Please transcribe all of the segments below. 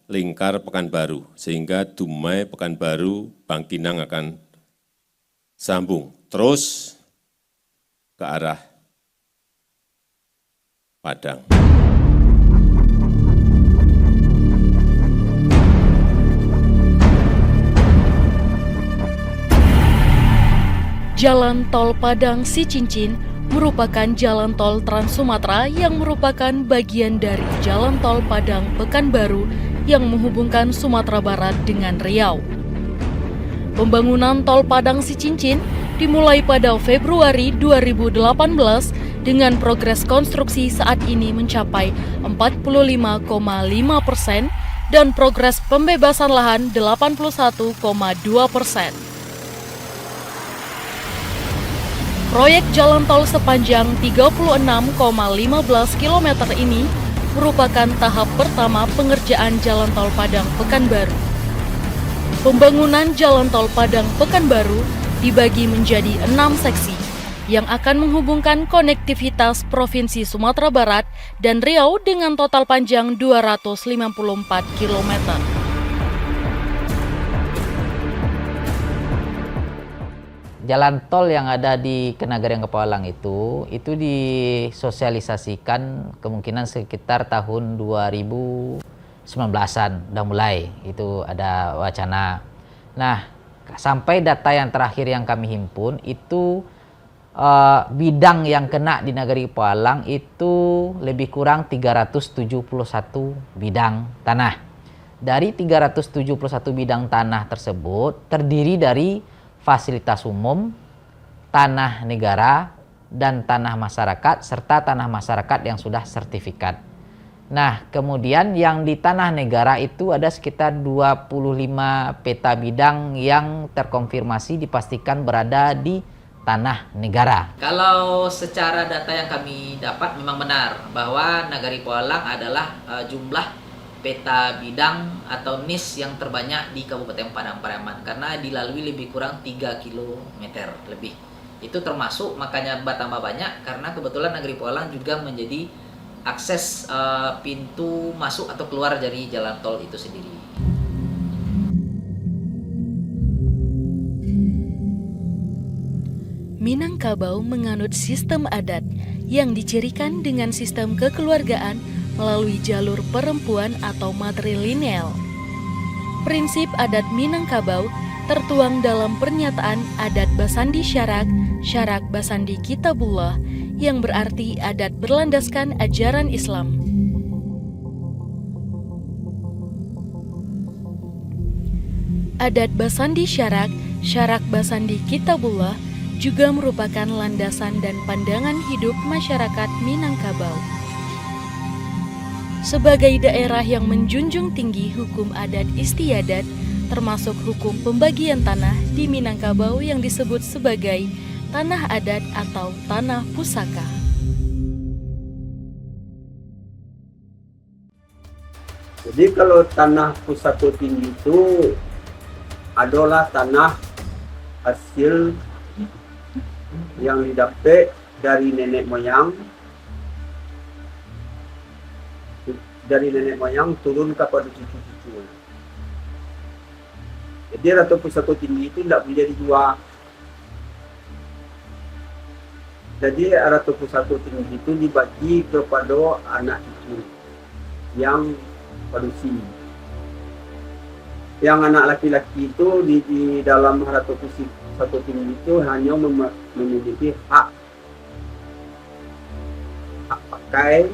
lingkar Pekanbaru, sehingga Dumai Pekanbaru Bangkinang akan sambung terus ke arah Padang. Jalan Tol Padang Sicincin merupakan jalan tol Trans Sumatera yang merupakan bagian dari Jalan Tol Padang Pekanbaru yang menghubungkan Sumatera Barat dengan Riau. Pembangunan Tol Padang Sicincin dimulai pada Februari 2018 dengan progres konstruksi saat ini mencapai 45,5% dan progres pembebasan lahan 81,2%. Proyek jalan tol sepanjang 36,15 km ini merupakan tahap pertama pengerjaan Jalan Tol Padang Pekanbaru. Pembangunan Jalan Tol Padang Pekanbaru dibagi menjadi 6 seksi yang akan menghubungkan konektivitas Provinsi Sumatera Barat dan Riau dengan total panjang 254 km. Jalan tol yang ada di Kenagariang Kepawalang itu disosialisasikan kemungkinan sekitar tahun 2019-an udah mulai itu ada wacana. Nah, sampai data yang terakhir yang kami himpun itu bidang yang kena di Nagari Kepawalang itu lebih kurang 371 bidang tanah. Dari 371 bidang tanah tersebut terdiri dari fasilitas umum, tanah negara, dan tanah masyarakat, serta tanah masyarakat yang sudah sertifikat. Nah, kemudian yang di tanah negara itu ada sekitar 25 peta bidang yang terkonfirmasi dipastikan berada di tanah negara. Kalau secara data yang kami dapat memang benar bahwa Nagari Kepawalang adalah jumlah peta bidang atau NIS yang terbanyak di Kabupaten Padang Pariaman karena dilalui lebih kurang 3 km lebih. Itu termasuk makanya bertambah banyak karena kebetulan Nagari Kepawalang juga menjadi akses pintu masuk atau keluar dari jalan tol itu sendiri. Minangkabau menganut sistem adat yang dicirikan dengan sistem kekeluargaan melalui jalur perempuan atau matrilineal. Prinsip adat Minangkabau tertuang dalam pernyataan adat Basandi Syarak, Syarak Basandi Kitabullah, yang berarti adat berlandaskan ajaran Islam. Adat Basandi Syarak, Syarak Basandi Kitabullah juga merupakan landasan dan pandangan hidup masyarakat Minangkabau. Sebagai daerah yang menjunjung tinggi hukum adat istiadat, termasuk hukum pembagian tanah di Minangkabau yang disebut sebagai tanah adat atau tanah pusaka. Jadi kalau tanah pusaka tinggi itu adalah tanah hasil yang didapat dari nenek moyang turun kepada cucu-cucu. Jadi Ratu Pusaka Tinggi itu tidak boleh dijual. Jadi Ratu Pusaka Tinggi itu dibagi kepada anak cucu yang padusi. Yang anak laki-laki itu di dalam Ratu Pusaka Tinggi itu hanya memiliki hak pakai,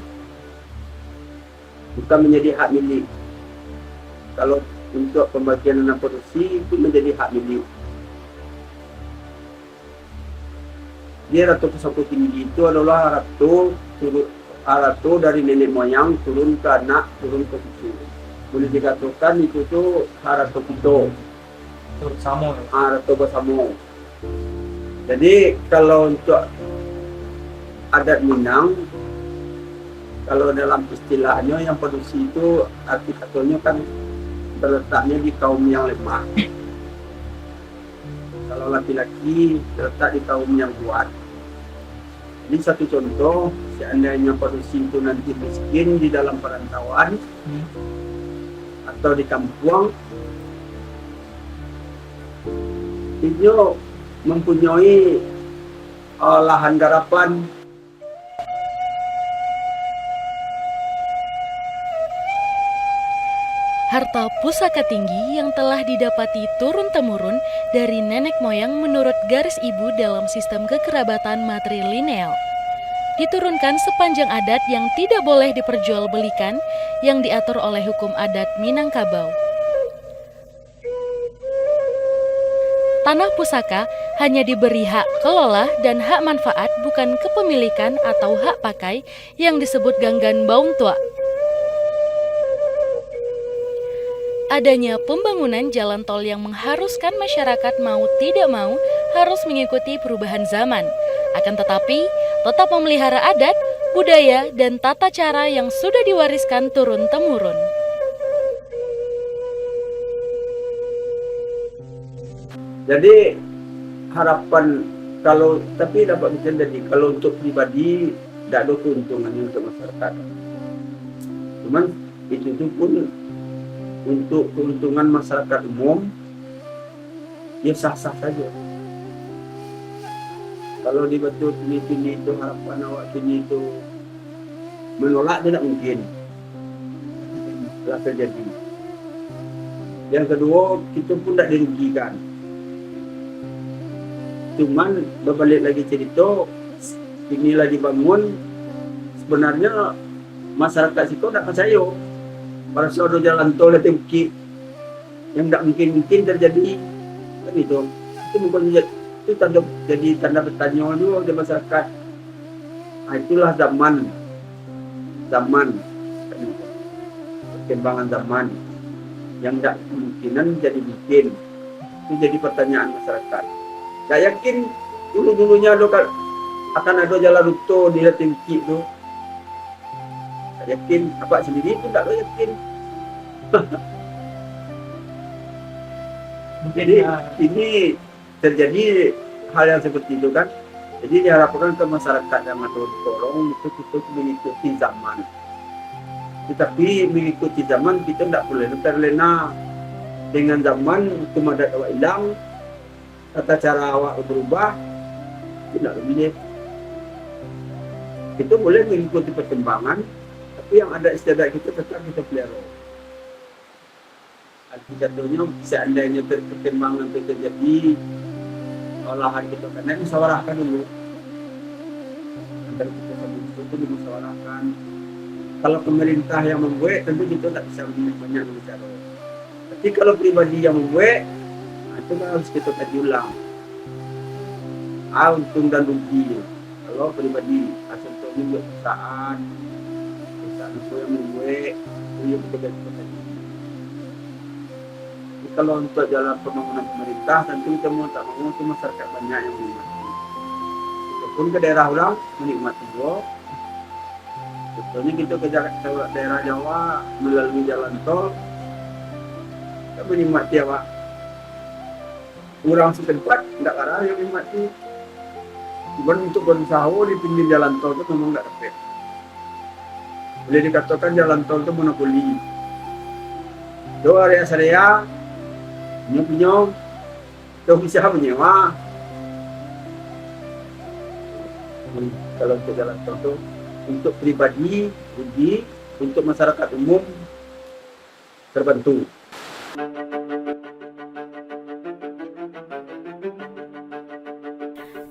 bukan menjadi hak milik. Kalau untuk pembagian anak padusi itu menjadi hak milik. Dia Ratu Pusaka Tinggi itu adalah ratu dari nenek moyang turun ke anak, turun ke cucu. Boleh dikatakan itu tuh Ratu Pito, Ratu Bersamo. Jadi kalau untuk adat Minang, kalau dalam istilahnya yang padusi itu arti katanya kan terletaknya di kaum yang lemah. Kalau laki-laki terletak di kaum yang kuat. Jadi satu contoh, seandainya padusi itu nanti miskin di dalam perantauan, atau di kampung itu mempunyai lahan garapan. Harta pusaka tinggi yang telah didapati turun-temurun dari nenek moyang menurut garis ibu dalam sistem kekerabatan matrilineal. Diturunkan sepanjang adat yang tidak boleh diperjualbelikan yang diatur oleh hukum adat Minangkabau. Tanah pusaka hanya diberi hak kelola dan hak manfaat, bukan kepemilikan atau hak pakai yang disebut ganggan baung tua. Adanya pembangunan jalan tol yang mengharuskan masyarakat mau tidak mau harus mengikuti perubahan zaman. Akan tetapi, tetap memelihara adat, budaya, dan tata cara yang sudah diwariskan turun-temurun. Jadi harapan tapi dapat jadi kalau untuk pribadi tidak ada keuntungannya untuk masyarakat. Cuman itu pun untuk keuntungan masyarakat umum, ya sah-sah saja. Kalau dibetul ini itu harapan awak ini itu menolak, tidak mungkin telah terjadi. Yang kedua, kita pun tidak dirugikan. Cuman berbalik lagi cerita, inilah dibangun, sebenarnya masyarakat situ tidak percaya. Pada saat jalan tol itu yang tidak mungkin terjadi, kan itu bukan itu jadi tanda bertanya juga di masyarakat. Nah, itulah zaman perkembangan zaman yang tidak kemungkinan jadi mungkin. Itu jadi pertanyaan masyarakat. Gak yakin dulunya akan ada jalan rute di Tingki itu. Yakin, apa sendiri pun tak yakin. Jadi ini terjadi hal yang seperti itu kan. Jadi diharapkan ke masyarakat yang ada tolong itu kita mengikuti zaman. Tetapi mengikuti zaman kita tidak boleh terlena dengan zaman. Hukum adat awak hilang, tata cara awak berubah, tidak lebih. Kita boleh mengikuti perkembangan, yang ada istiadat kita tetap kita pelihara. Arti katanya seandainya perkembangan itu terjadi, olahan kita kena musyawarahkan dulu. Antara kita sama itu dimusyawarahkan. Kalau pemerintah yang membuat, tentu kita tak bisa banyak bicara. Tapi kalau pribadi yang membuat, itu harus kita kaji ulang. Untung dan rugi. Kalau pribadi, contohnya buat perusahaan itu yang membuat itu bekerja tadi. Kalau untuk jalan pembangunan pemerintah, tentu kita mau tak mau itu masyarakat banyak yang menikmati. Kita pun ke daerah ulang menikmati juga. Contohnya kita ke daerah Jawa melalui jalan tol, kita menikmati awak. Kurang setempat, tidak ada yang menikmati. Cuman untuk berusaha di pinggir jalan tol itu memang tidak dapat. Boleh dikatakan jalan tol itu monopoli. Dua area punya, itu bisa menyewa. Kalau untuk jalan tol itu untuk pribadi, rugi, untuk masyarakat umum terbantu.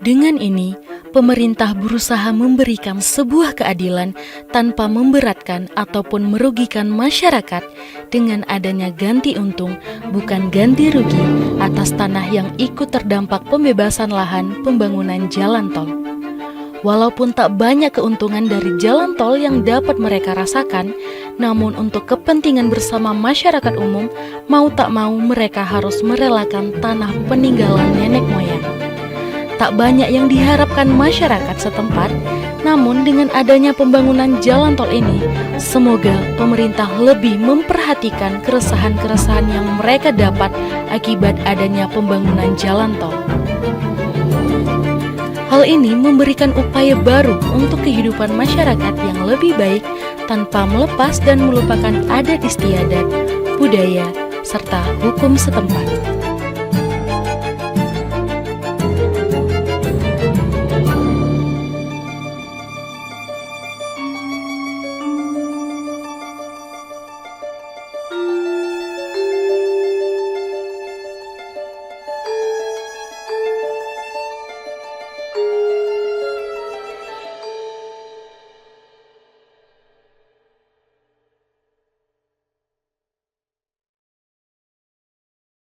Dengan ini, pemerintah berusaha memberikan sebuah keadilan tanpa memberatkan ataupun merugikan masyarakat dengan adanya ganti untung, bukan ganti rugi atas tanah yang ikut terdampak pembebasan lahan pembangunan jalan tol. Walaupun tak banyak keuntungan dari jalan tol yang dapat mereka rasakan, namun untuk kepentingan bersama masyarakat umum, mau tak mau mereka harus merelakan tanah peninggalan nenek moyang. Tak banyak yang diharapkan masyarakat setempat, namun dengan adanya pembangunan jalan tol ini, semoga pemerintah lebih memperhatikan keresahan-keresahan yang mereka dapat akibat adanya pembangunan jalan tol. Hal ini memberikan upaya baru untuk kehidupan masyarakat yang lebih baik tanpa melepas dan melupakan adat istiadat, budaya, serta hukum setempat.